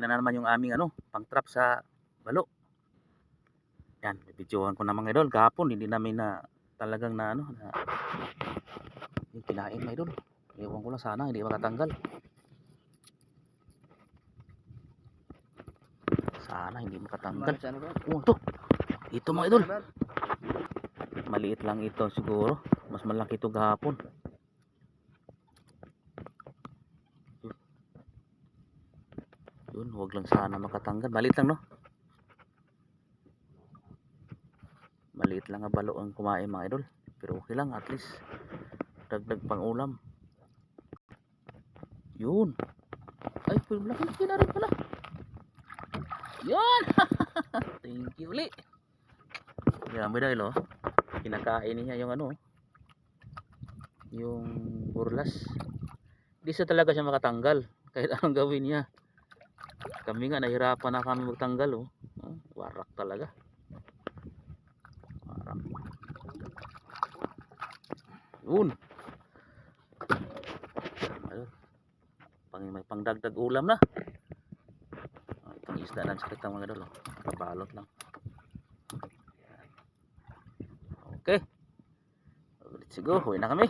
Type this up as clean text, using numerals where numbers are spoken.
na naman yung aming pang trap sa balo. Yan, bibidyohan ko na mga idol. Kahapon hindi namin na talagang na yung kinain mga idol. Ewan ko lang, sana hindi makatanggal. Sana hindi makatanggal. Oh, ito mga idol. Maliit lang ito siguro. Mas malaki ito kahapon. Yun, huwag lang sana makatanggal. Maliit lang, no? Maliit lang ang balo ang kumain mga idol. Pero okay lang, at least dagdag pang ulam. Yun. Ay, laki na rin pala. Yun. Thank you ulit. Yan, may dahil kinakain niya yung yung burlas. Hindi sa talaga siya makatanggal kahit anong gawin niya. Kami nga nahirapan na kami magtanggal. Warak talaga. Warak. Yun. May pangdagdag ulam na. Itong isda lang sakit ang mga idol. Nakabalot lang. Okay. Let's go. Huwi na kami.